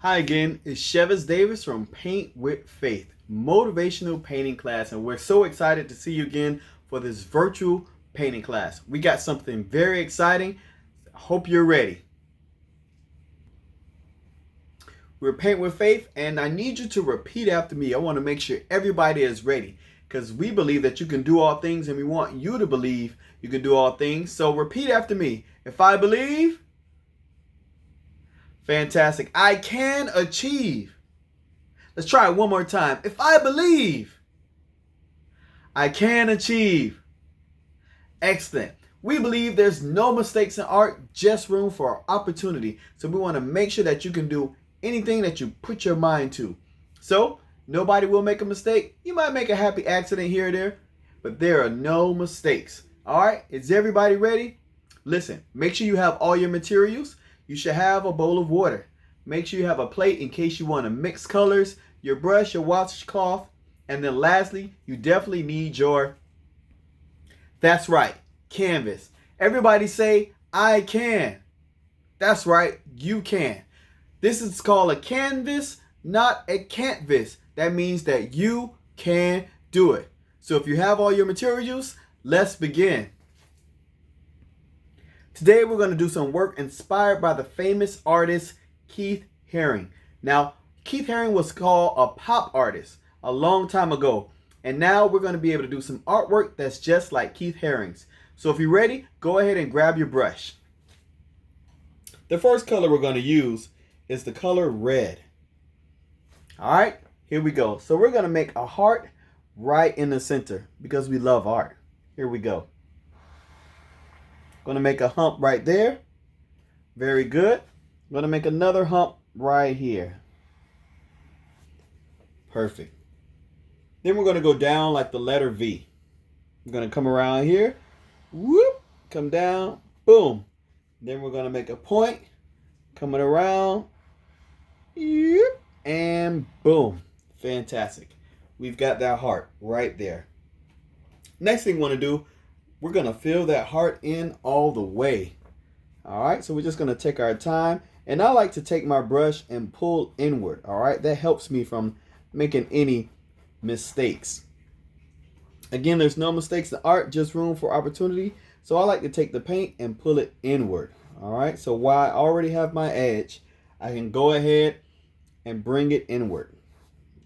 Hi again, it's Chevis Davis from Paint with Faith, motivational painting class, and we're so excited to see you again for this virtual painting class. We got something very exciting. I hope you're ready. We're Paint with Faith, and I need you to repeat after me. I want to make sure everybody is ready because we believe that you can do all things, and we want you to believe you can do all things. So repeat after me. If I believe, fantastic. I can achieve. Let's try it one more time. If I believe, I can achieve. Excellent. We believe there's no mistakes in art, just room for opportunity. So we want to make sure that you can do anything that you put your mind to. So nobody will make a mistake. You might make a happy accident here or there, but there are no mistakes. All right, is everybody ready? Listen, make sure you have all your materials. You should have a bowl of water. Make sure you have a plate in case you want to mix colors, your brush, your washcloth, and then lastly, you definitely need that's right, canvas. Everybody say, I can. That's right, you can. This is called a canvas, not a canvas. That means that you can do it. So if you have all your materials, let's begin. Today we're going to do some work inspired by the famous artist Keith Harring. Now, Keith Harring was called a pop artist a long time ago. And now we're going to be able to do some artwork that's just like Keith Haring's. So if you're ready, go ahead and grab your brush. The first color we're going to use is the color red. All right, here we go. So we're going to make a heart right in the center because we love art. Here we go. Going to make a hump right there. Very good. Going to make another hump right here. Perfect. Then we're going to go down like the letter V. I'm going to come around here. Whoop. Come down. Boom. Then we're going to make a point. Coming around. Yep. And boom. Fantastic. We've got that heart right there. Next thing we want to do, we're going to fill that heart in all the way. All right, so we're just going to take our time. And I like to take my brush and pull inward. All right, that helps me from making any mistakes. Again, there's no mistakes in art, just room for opportunity. So I like to take the paint and pull it inward. All right, so while I already have my edge, I can go ahead and bring it inward.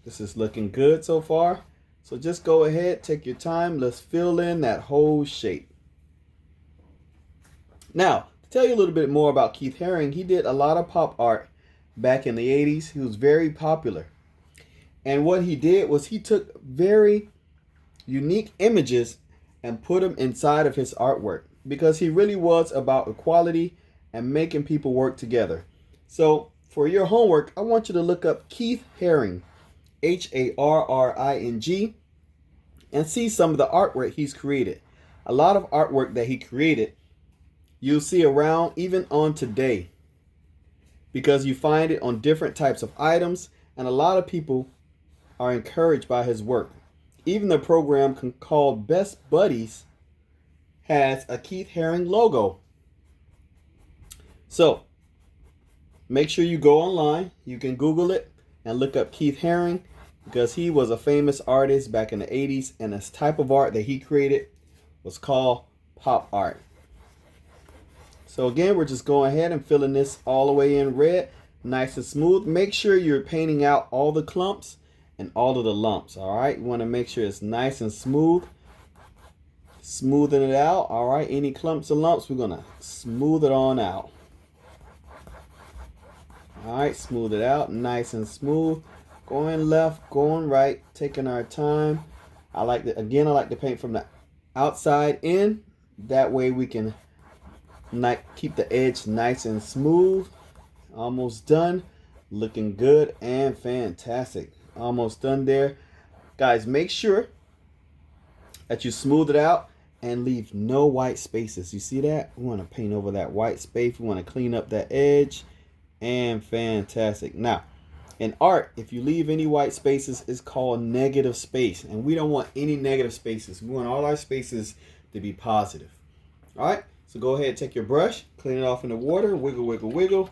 This is looking good so far. So just go ahead, take your time. Let's fill in that whole shape. Now, to tell you a little bit more about Keith Haring, he did a lot of pop art back in the 80s. He was very popular. And what he did was he took very unique images and put them inside of his artwork because he really was about equality and making people work together. So for your homework, I want you to look up Keith Haring, Harring, and see some of the artwork he's created. A lot of artwork that he created you'll see around even on today because you find it on different types of items, and a lot of people are encouraged by his work. Even the program called Best Buddies has a Keith Haring logo. So make sure you go online. You can Google it and look up Keith Haring because he was a famous artist back in the 80s, and this type of art that he created was called pop art. So again, we're just going ahead and filling this all the way in red, nice and smooth. Make sure you're painting out all the clumps and all of the lumps. All right, you want to make sure it's nice and smooth. Smoothing it out. All right, any clumps and lumps, we're going to smooth it on out. All right, smooth it out, nice and smooth. Going left, going right, taking our time. I like to paint from the outside in. That way we can keep the edge nice and smooth. Almost done. Looking good and fantastic. Almost done there. Guys, make sure that you smooth it out and leave no white spaces. You see that? We want to paint over that white space. We want to clean up that edge. And fantastic. Now, in art, if you leave any white spaces, it's called negative space. And we don't want any negative spaces. We want all our spaces to be positive. All right, so go ahead and take your brush, clean it off in the water, wiggle, wiggle, wiggle.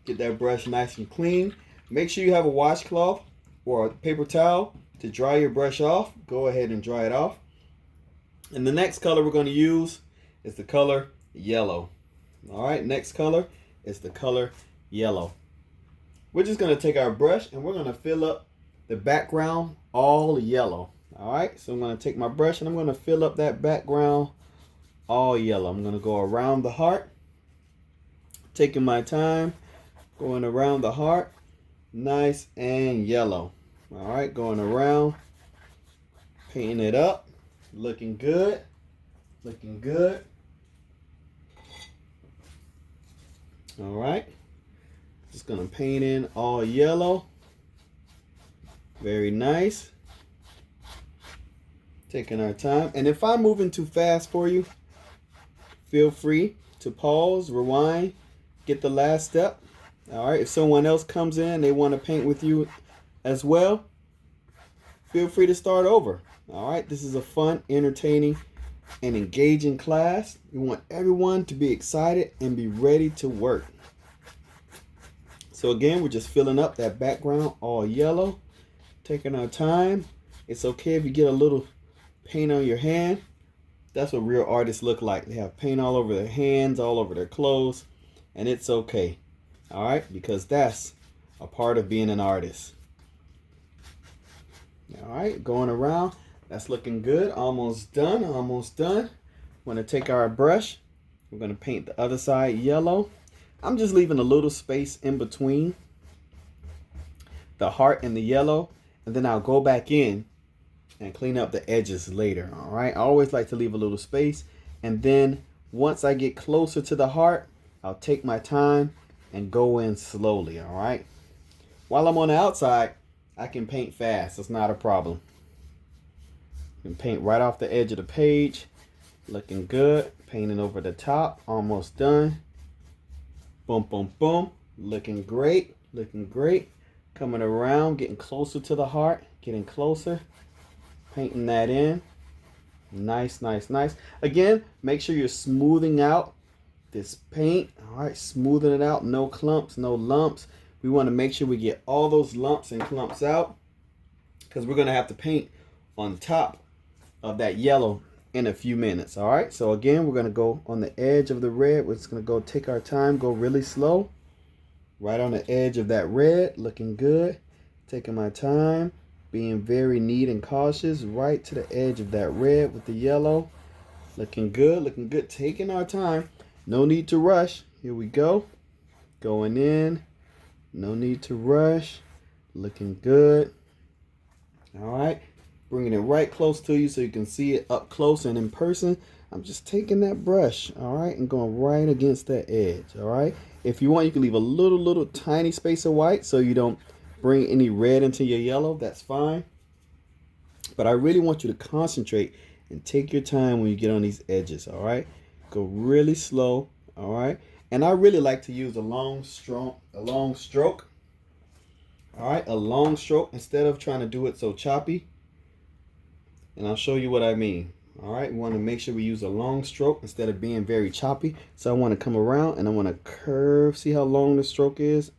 Get that brush nice and clean. Make sure you have a washcloth or a paper towel to dry your brush off. Go ahead and dry it off. And the next color we're going to use is the color yellow. All right, next color is the color yellow. We're just going to take our brush and we're going to fill up the background all yellow. All right, so I'm going to take my brush and I'm going to fill up that background all yellow. I'm going to go around the heart, taking my time, going around the heart, nice and yellow. All right, going around, painting it up, looking good, looking good. All right, just gonna paint in all yellow. Very nice. Taking our time, and if I'm moving too fast for you, feel free to pause, rewind, get the last step. All right, if someone else comes in, they want to paint with you as well, feel free to start over. All right, this is a fun, entertaining, and engaging class. We want everyone to be excited and be ready to work. So again, we're just filling up that background all yellow, taking our time. It's okay if you get a little paint on your hand. That's what real artists look like. They have paint all over their hands, all over their clothes, and it's okay. All right, because that's a part of being an artist. All right, going around. That's looking good. Almost done, almost done. We're going to take our brush. We're going to paint the other side yellow. I'm just leaving a little space in between the heart and the yellow, and then I'll go back in and clean up the edges later. All right, I always like to leave a little space, and then once I get closer to the heart, I'll take my time and go in slowly. All right, while I'm on the outside, I can paint fast. It's not a problem. You can paint right off the edge of the page. Looking good. Painting over the top. Almost done. Boom, boom, boom. Looking great. Looking great. Coming around, getting closer to the heart. Getting closer. Painting that in. Nice, nice, nice. Again, make sure you're smoothing out this paint. All right, smoothing it out. No clumps, no lumps. We want to make sure we get all those lumps and clumps out, because we're going to have to paint on top of that yellow in a few minutes. All right, so again, we're going to go on the edge of the red. We're just going to go take our time, go really slow, right on the edge of that red. Looking good. Taking my time, being very neat and cautious, right to the edge of that red with the yellow. Looking good, looking good. Taking our time. No need to rush. Here we go. Going in. No need to rush. Looking good. All right. Bringing it right close to you so you can see it up close and in person. I'm just taking that brush, all right, and going right against that edge, all right? If you want, you can leave a little tiny space of white so you don't bring any red into your yellow. That's fine. But I really want you to concentrate and take your time when you get on these edges, all right? Go really slow, all right? And I really like to use a long stroke, all right? A long stroke instead of trying to do it so choppy. And I'll show you what I mean. All right, we want to make sure we use a long stroke instead of being very choppy. So I want to come around and I want to curve. See how long the stroke is?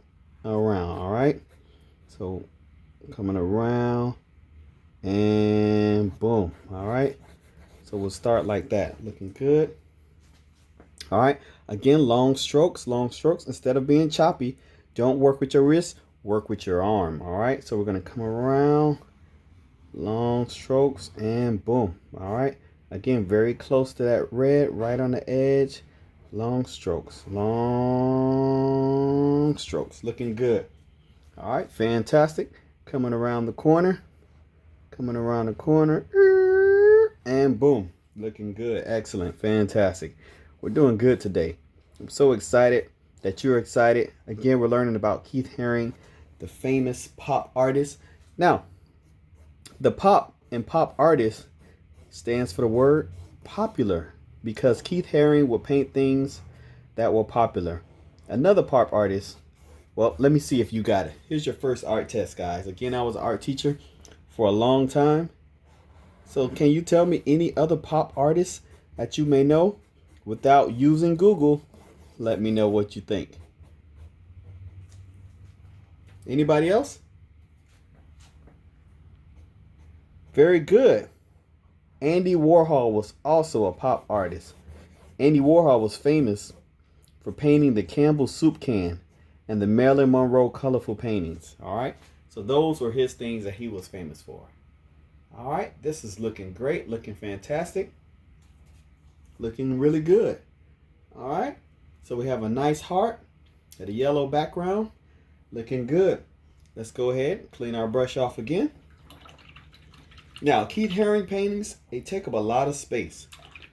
Around, all right? So coming around and boom, all right? So we'll start like that, looking good. All right, again, long strokes instead of being choppy. Don't work with your wrist, work with your arm, all right? So we're gonna come around, long strokes, and boom, all right? Again, very close to that red, right on the edge. Long strokes, looking good. All right, fantastic. Coming around the corner, and boom, looking good. Excellent, fantastic. We're doing good today. I'm so excited that you're excited. Again, we're learning about Keith Harring, the famous pop artist. Now, the pop in pop artist stands for the word popular, because Keith Harring will paint things that were popular. Another pop artist, well, let me see if you got it. Here's your first art test, guys. Again, I was an art teacher for a long time. So can you tell me any other pop artists that you may know? Without using Google, let me know what you think. Anybody else? Very good. Andy Warhol was also a pop artist. Andy Warhol was famous for painting the Campbell soup can and the Marilyn Monroe colorful paintings. All right. So those were his things that he was famous for. All right. This is looking great, looking fantastic, looking really good. All right. So we have a nice heart and a yellow background, looking good. Let's go ahead and clean our brush off again. Now, Keith Harring paintings, they take up a lot of space.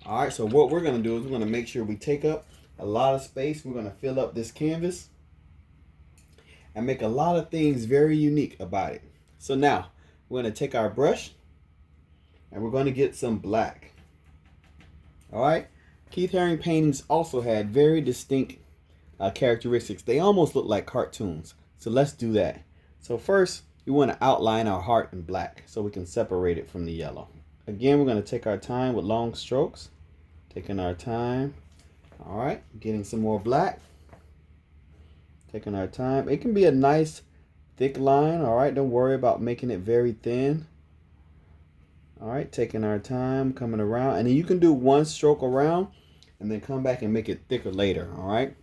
All right, so what we're going to do is we're going to make sure we take up a lot of space. We're going to fill up this canvas and make a lot of things very unique about it. So now, we're going to take our brush and we're going to get some black. All right, Keith Harring paintings also had very distinct characteristics. They almost look like cartoons. So let's do that. So first, we want to outline our heart in black so we can separate it from the yellow. Again, we're going to take our time with long strokes. Taking our time. All right, getting some more black. Taking our time. It can be a nice thick line. All right, don't worry about making it very thin. All right, taking our time, coming around. And then you can do one stroke around and then come back and make it thicker later. All right.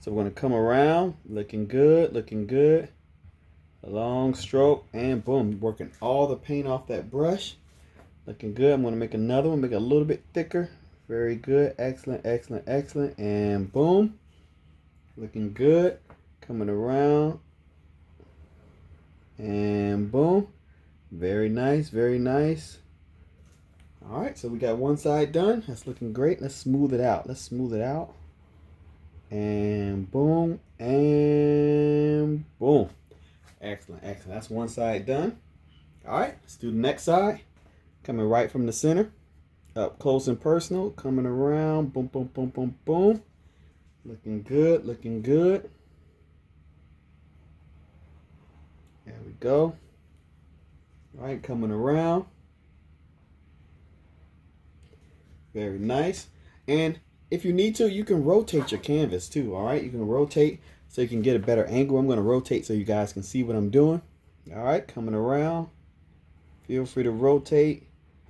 So we're going to come around, looking good, looking good. A long stroke and boom, working all the paint off that brush. Looking good. I'm going to make another one, make it a little bit thicker. Very good. Excellent, excellent, excellent. And boom. Looking good. Coming around. And boom. Very nice, very nice. All right, so we got one side done. That's looking great. Let's smooth it out. Let's smooth it out. And boom. And boom. Excellent, excellent. That's one side done. All right, let's do the next side. Coming right from the center. Up close and personal. Coming around. Boom, boom, boom, boom, boom. Looking good, looking good. There we go. All right, coming around. Very nice. And if you need to, you can rotate your canvas too, all right? You can rotate so you can get a better angle. I'm going to rotate so you guys can see what I'm doing. All right, coming around. Feel free to rotate.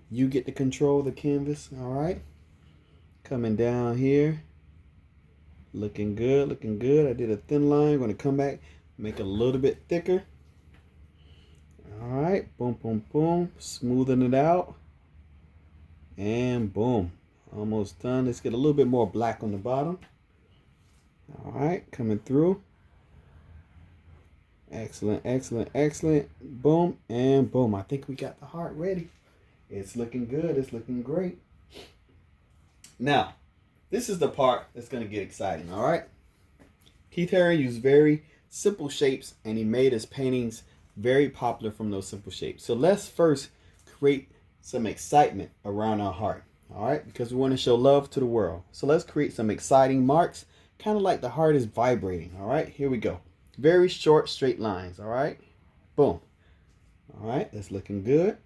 You get to control the canvas, all right? Coming down here. Looking good, looking good. I did a thin line. I'm going to come back, make it a little bit thicker. All right, boom, boom, boom. Smoothing it out. And boom. Almost done. Let's get a little bit more black on the bottom. All right, coming through. Excellent, excellent, excellent. Boom and boom. I think we got the heart ready. It's looking good. It's looking great. Now, this is the part that's going to get exciting, all right? Keith Harring used very simple shapes, and he made his paintings very popular from those simple shapes. So let's first create some excitement around our heart, all right? Because we want to show love to the world. So let's create some exciting marks, kind of like the heart is vibrating, all right? Here we go. Very short, straight lines, all right? Boom. All right, that's looking good.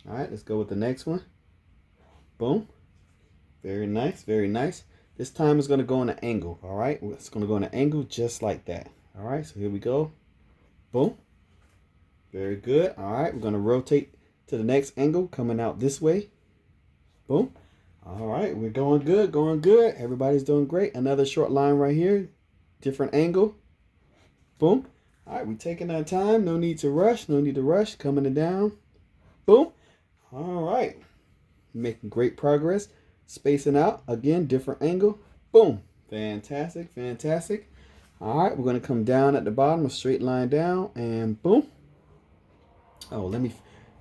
All right, let's go with the next one. Boom. Very nice, very nice. This time it's going to go on an angle, all right? It's going to go on an angle just like that. All right, so here we go. Boom. Very good. All right, we're going to rotate to the next angle, coming out this way. Boom. All right, we're going good, going good. Everybody's doing great. Another short line right here. Different angle. Boom. All right, we're taking our time. No need to rush. No need to rush. Coming it down. Boom. All right. Making great progress. Spacing out. Again, different angle. Boom. Fantastic. Fantastic. All right, we're going to come down at the bottom, a straight line down, and boom. Oh, let me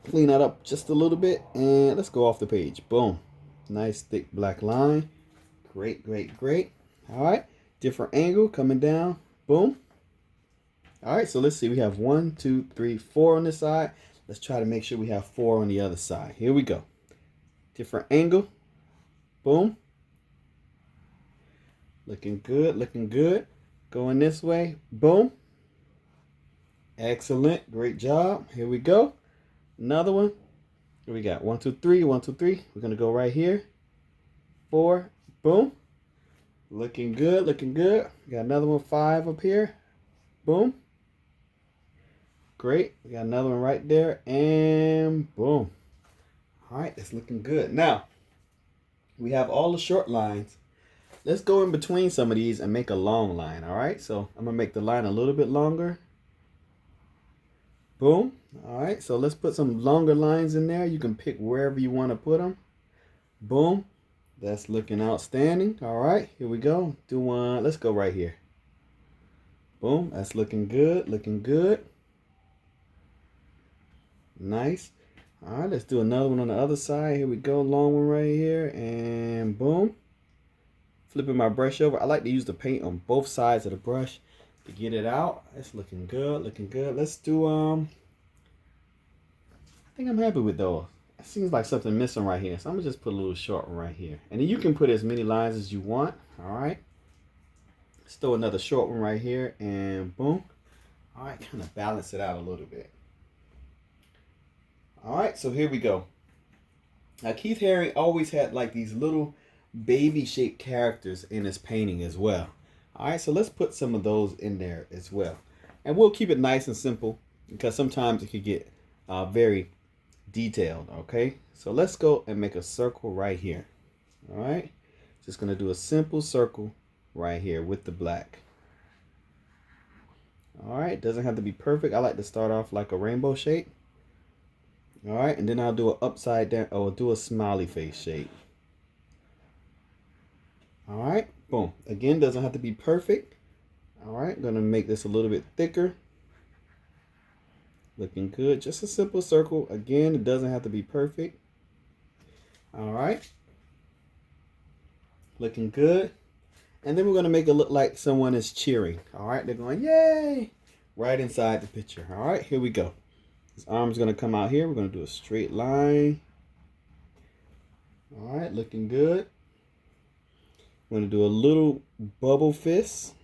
clean that up just a little bit, and let's go off the page. Boom. Nice thick black line. Great, great, great. All right, different angle coming down. Boom. All right, so let's see. We have 1, 2, 3, 4 on this side. Let's try to make sure we have 4 on the other side. Here we go. Different angle. Boom. Looking good, looking good. Going this way. Boom. Excellent. Great job. Here we go. Another one. Here we got 1, 2, 3. 1, 2, 3. We're going to go right here. 4. Boom. Looking good. Looking good. We got another one. 5 up here. Boom. Great. We got another one right there. And boom. All right, it's looking good. Now, we have all the short lines. Let's go in between some of these and make a long line. All right, so I'm going to make the line a little bit longer. Boom. All right, so let's put some longer lines in there. You can pick wherever you want to put them. Boom. That's looking outstanding. All right, here we go. Do one. Let's go right here. Boom. That's looking good. Looking good. Nice. All right, let's do another one on the other side. Here we go. Long one right here. And boom. Flipping my brush over. I like to use the paint on both sides of the brush to get it out. It's looking good. Looking good. Let's do, I think I'm happy with those. It seems like something missing right here. So I'm going to just put a little short one right here. And then you can put as many lines as you want. All right. Let's throw another short one right here. And boom. All right. Kind of balance it out a little bit. All right. So here we go. Now Keith Haring always had like these little baby shaped characters in his painting as well. All right. So let's put some of those in there as well. And we'll keep it nice and simple because sometimes it could get very detailed. Okay, so let's go and make a circle right here. All right, just gonna do a simple circle right here with the black. All right, doesn't have to be perfect. I like to start off like a rainbow shape. All right, and then I'll do an upside down or do a smiley face shape. All right, boom. Again, doesn't have to be perfect. All right, gonna make this a little bit thicker. Looking good. Just a simple circle. Again, it doesn't have to be perfect. All right. Looking good. And then we're going to make it look like someone is cheering. All right. They're going, yay. Right inside the picture. All right. Here we go. His arm's going to come out here. We're going to do a straight line. All right. Looking good. We're going to do a little bubble fist.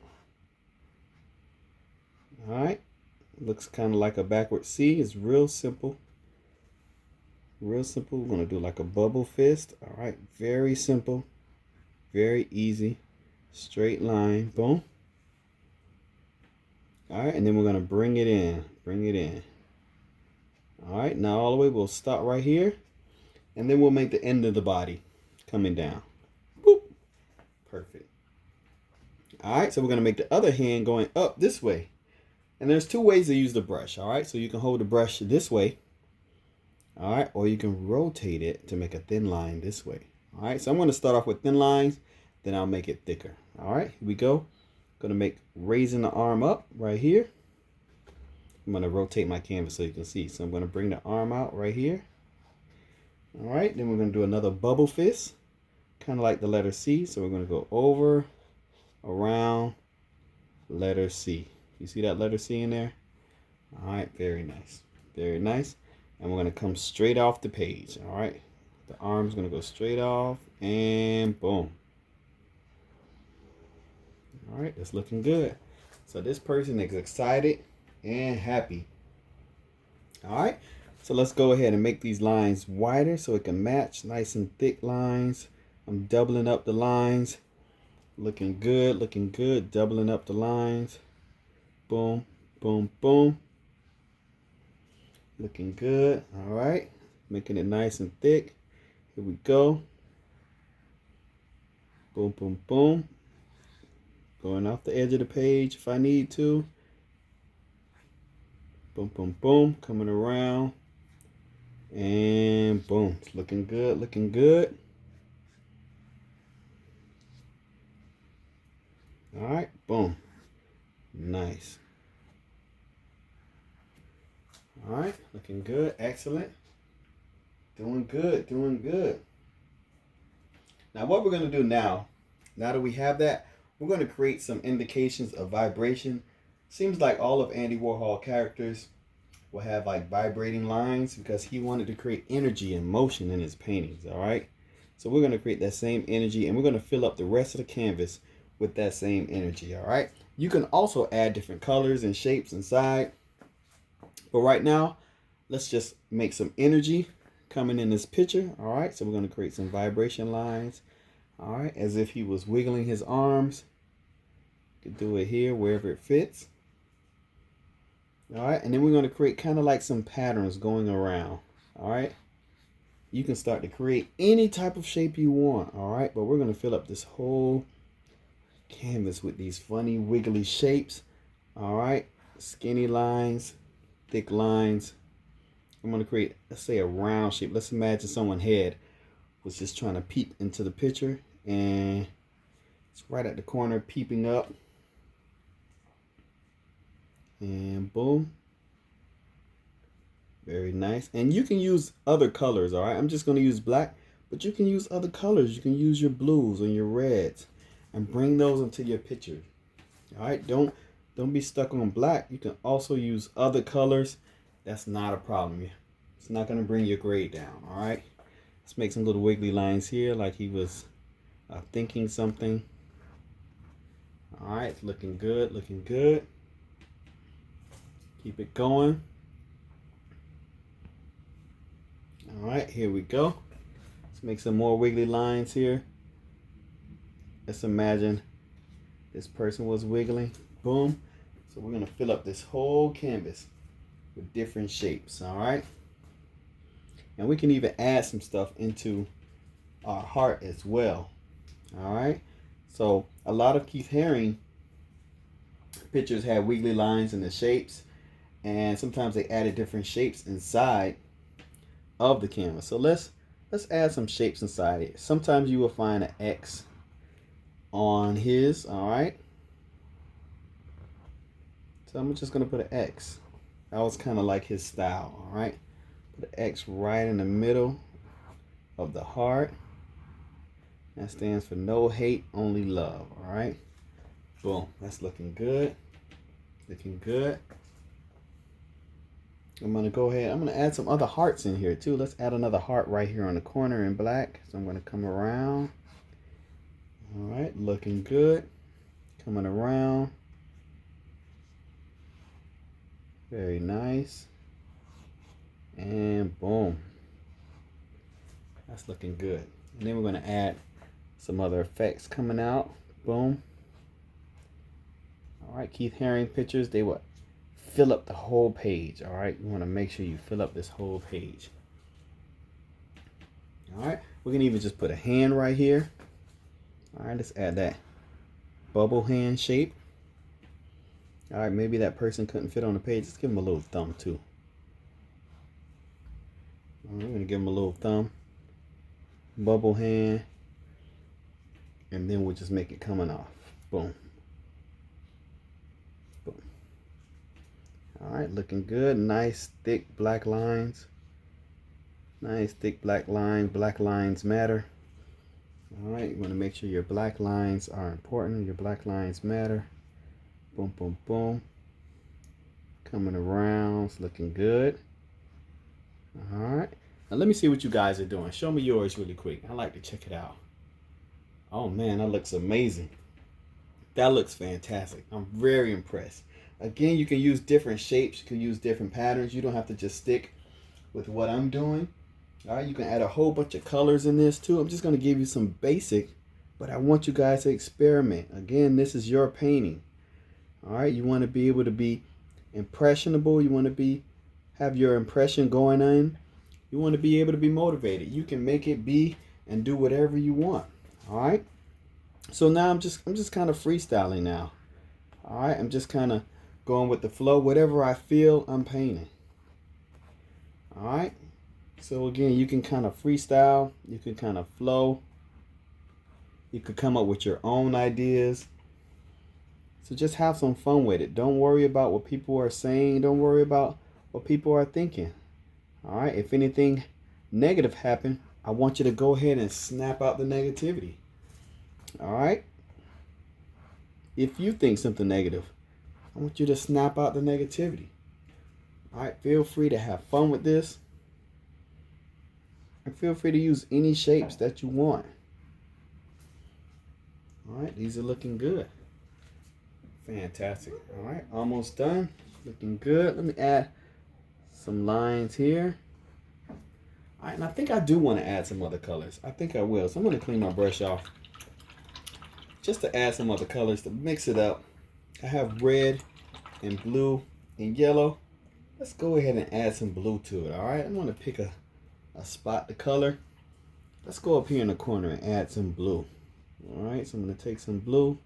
All right. Looks kind of like a backward C. It's real simple. Real simple. We're going to do like a bubble fist. All right. Very simple. Very easy. Straight line. Boom. All right. And then we're going to bring it in. Bring it in. All right. Now all the way. We'll stop right here. And then we'll make the end of the body coming down. Boop. Perfect. All right. So we're going to make the other hand going up this way. And there's two ways to use the brush, all right? So you can hold the brush this way, all right? Or you can rotate it to make a thin line this way, all right? So I'm going to start off with thin lines, then I'll make it thicker, all right? Here we go. Going to make raising the arm up right here. I'm going to rotate my canvas so you can see. So I'm going to bring the arm out right here, all right? Then we're going to do another bubble fist, kind of like the letter C. So we're going to go over, around, letter C. You see that letter C in there? All right, very nice. Very nice. And we're going to come straight off the page. All right. The arm's going to go straight off and boom. All right, that's looking good. So this person is excited and happy. All right. So let's go ahead and make these lines wider so it can match. Nice and thick lines. I'm doubling up the lines. Looking good, looking good. Doubling up the lines. Boom, boom, boom. Looking good. All right. Making it nice and thick. Here we go. Boom, boom, boom. Going off the edge of the page if I need to. Boom, boom, boom. Coming around. And boom. It's looking good, looking good. All right. Boom. Nice. All right, looking good, excellent. Doing good, doing good. Now what we're going to do now that we have that, we're going to create some indications of vibration. Seems like all of Andy Warhol characters will have like vibrating lines because he wanted to create energy and motion in his paintings, all right? So we're going to create that same energy and we're going to fill up the rest of the canvas with that same energy, all right? You can also add different colors and shapes inside. But right now, let's just make some energy coming in this picture. All right, so we're going to create some vibration lines. All right, as if he was wiggling his arms. You can do it here wherever it fits. All right, and then we're going to create kind of like some patterns going around. All right, you can start to create any type of shape you want. All right, but we're going to fill up this whole canvas with these funny wiggly shapes. All right, skinny lines, thick lines. I'm going to create, let's say, a round shape. Let's imagine someone's head was just trying to peep into the picture, and it's right at the corner peeping up. And boom. Very nice. And you can use other colors, all right? I'm just going to use black, but you can use other colors. You can use your blues and your reds and bring those into your picture. All right? Don't be stuck on black. You can also use other colors. That's not a problem. It's not going to bring your grade down, all right? Let's make some little wiggly lines here like he was thinking something. All right, it's looking good, looking good. Keep it going. All right, here we go. Let's make some more wiggly lines here. Let's imagine this person was wiggling. Boom. So we're going to fill up this whole canvas with different shapes, all right? And we can even add some stuff into our heart as well, all right? So a lot of Keith Harring pictures have wiggly lines in the shapes, and sometimes they added different shapes inside of the canvas. So let's add some shapes inside it. Sometimes you will find an X on his, all right? So I'm just gonna put an X. That was kind of like his style, all right? Put an X right in the middle of the heart. That stands for no hate, only love, all right? Boom, that's looking good. Looking good. I'm gonna go ahead, I'm gonna add some other hearts in here too. Let's add another heart right here on the corner in black. So I'm gonna come around. All right, looking good. Coming around. Very nice. And boom. That's looking good. And then we're gonna add some other effects coming out. Boom. All right, Keith Harring pictures, they will fill up the whole page. All right, you want to make sure you fill up this whole page. All right, we can even just put a hand right here. All right, let's add that bubble hand shape. All right, maybe that person couldn't fit on the page. Let's give them a little thumb too. All right, we're gonna give them a little thumb, bubble hand, and then we'll just make it coming off. Boom. Boom. All right, looking good. Nice thick black lines. Nice thick black lines. Black lines matter. All right, you want to make sure your black lines are important. Your black lines matter. Boom, boom, boom. Coming around. It's looking good. All right. Now let me see what you guys are doing. Show me yours really quick. I like to check it out. Oh man, that looks amazing. That looks fantastic. I'm very impressed. Again, you can use different shapes. You can use different patterns. You don't have to just stick with what I'm doing. All right, you can add a whole bunch of colors in this too. I'm just going to give you some basic, but I want you guys to experiment. Again, this is your painting. All right, you want to be able to be impressionable. You want to have your impression going in. You want to be able to be motivated. You can make it be and do whatever you want. All right. So now I'm just kind of freestyling now. All right, I'm just kind of going with the flow. Whatever I feel, I'm painting. All right. So again, you can kind of freestyle. You can kind of flow. You could come up with your own ideas. So just have some fun with it. Don't worry about what people are saying. Don't worry about what people are thinking. All right. If anything negative happened, I want you to go ahead and snap out the negativity. All right. If you think something negative, I want you to snap out the negativity. All right. Feel free to have fun with this. And feel free to use any shapes that you want. All right. These are looking good. Fantastic. All right. Almost done. Looking good. Let me add some lines here. All right. And I think I do want to add some other colors. I think I will. So I'm going to clean my brush off just to add some other colors to mix it up. I have red and blue and yellow. Let's go ahead and add some blue to it. All right, I'm gonna pick a spot to color. Let's go up here in the corner and add some blue. All right, so I'm gonna take some blue.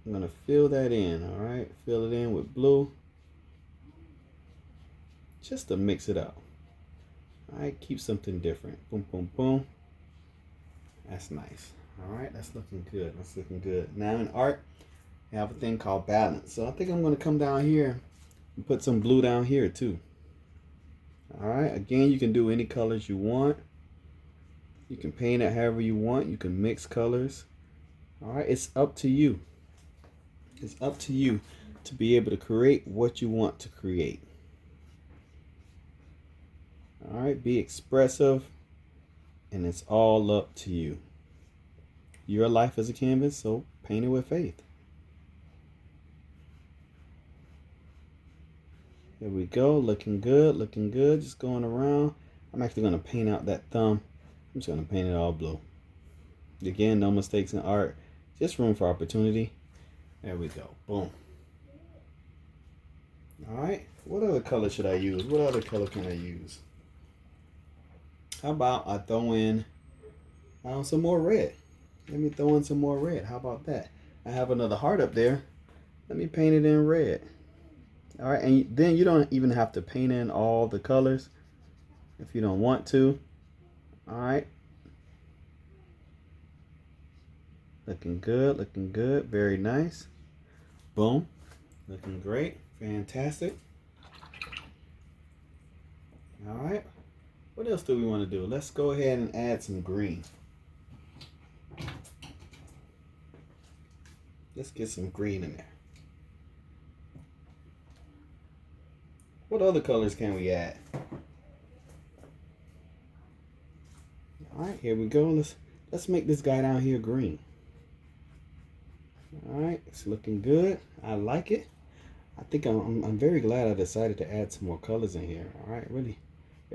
I'm gonna fill that in. All right, fill it in with blue, just to mix it up. All right, keep something different. Boom, boom, boom. That's nice. All right, that's looking good. That's looking good. Now in art, I have a thing called balance. So I think I'm gonna come down here and put some blue down here too. All right, again, you can do any colors you want. You can paint it however you want. You can mix colors. All right, it's up to you. It's up to you to be able to create what you want to create. All right, be expressive, and it's all up to you. Your life is a canvas, so paint it with faith. Here we go, looking good, looking good. Just going around. I'm actually going to paint out that thumb. I'm just going to paint it all blue. Again, no mistakes in art. Just room for opportunity. There we go. Boom. All right. What other color should I use? What other color can I use? How about I throw in some more red? Let me throw in some more red. How about that? I have another heart up there. Let me paint it in red. All right, and then you don't even have to paint in all the colors if you don't want to. All right. Looking good, looking good. Very nice. Boom. Looking great. Fantastic. All right. What else do we want to do? Let's go ahead and add some green. Let's get some green in there. What other colors can we add? All right, here we go. Let's make this guy down here green. All right, it's looking good. I like it. I think I'm very glad I decided to add some more colors in here. All right, it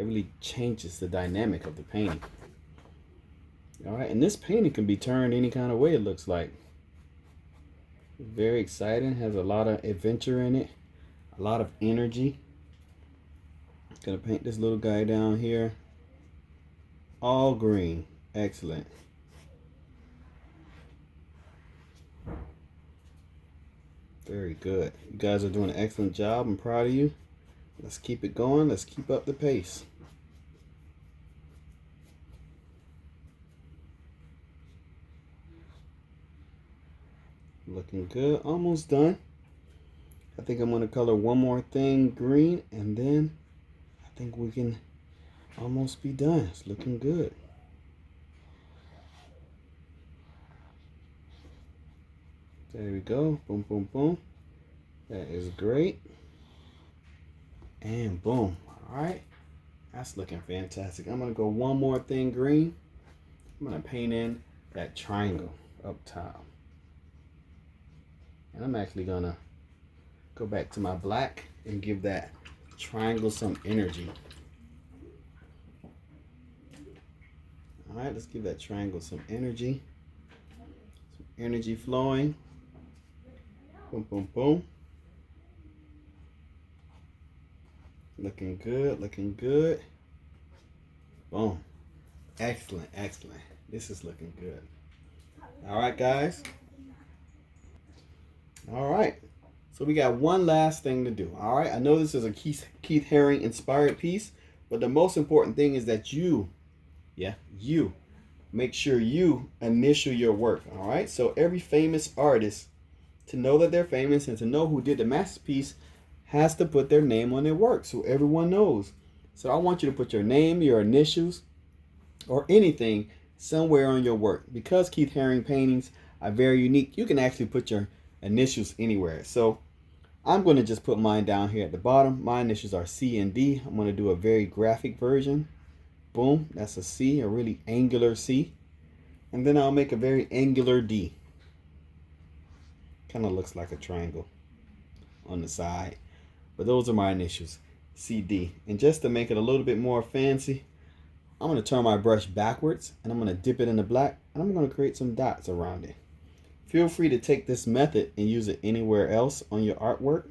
really changes the dynamic of the painting. All right, and this painting can be turned any kind of way, it looks like. Very exciting, has a lot of adventure in it, a lot of energy. Gonna paint this little guy down here. All green. Excellent. Very good. You guys are doing an excellent job. I'm proud of you. Let's keep it going. Let's keep up the pace. Looking good. Almost done. I think I'm going to color one more thing green, and then I think we can almost be done. It's looking good. There we go. Boom, boom, boom. That is great. And boom. All right. That's looking fantastic. I'm going to go one more thing green. I'm going to paint in that triangle up top. And I'm actually going to go back to my black and give that triangle some energy. All right, let's give that triangle some energy. Some energy flowing. Boom, boom, boom. Looking good, looking good. Boom. Excellent, excellent. This is looking good. All right, guys. All right. So we got one last thing to do. All right. I know this is a Keith Harring inspired piece, but the most important thing is that you make sure you initial your work. All right. So every famous artist, to know that they're famous and to know who did the masterpiece, has to put their name on their work so everyone knows. So I want you to put your name, your initials, or anything somewhere on your work. Because Keith Harring paintings are very unique, you can actually put your initials anywhere. So I'm going to just put mine down here at the bottom. My initials are C and D. I'm going to do a very graphic version. Boom, that's a C, a really angular C. And then I'll make a very angular D. Kind of looks like a triangle on the side. But those are my initials, CD. And just to make it a little bit more fancy, I'm going to turn my brush backwards and I'm going to dip it in the black and I'm going to create some dots around it. Feel free to take this method and use it anywhere else on your artwork.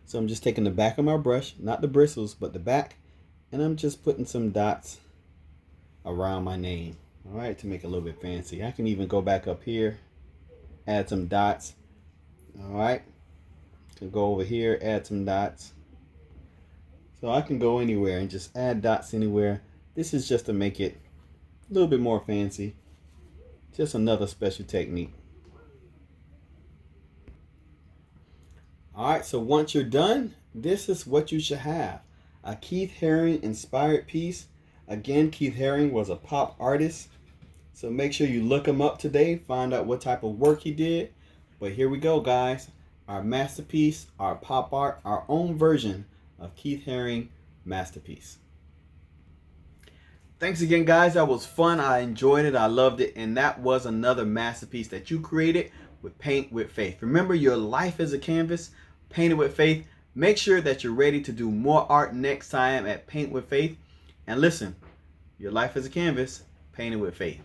So I'm just taking the back of my brush, not the bristles, but the back, and I'm just putting some dots around my name, all right, to make it a little bit fancy. I can even go back up here, add some dots, all right. Can go over here, add some dots. So I can go anywhere and just add dots anywhere. This is just to make it a little bit more fancy. Just another special technique. All right, so once you're done, this is what you should have. A Keith Haring inspired piece. Again, Keith Haring was a pop artist. So make sure you look him up today, find out what type of work he did. But here we go, guys. Our masterpiece, our pop art, our own version of Keith Haring masterpiece. Thanks again, guys. That was fun. I enjoyed it. I loved it. And that was another masterpiece that you created with Paint with Faith. Remember, your life is a canvas. Paint it with faith. Make sure that you're ready to do more art next time at Paint with Faith. And listen, your life is a canvas. Paint it with faith.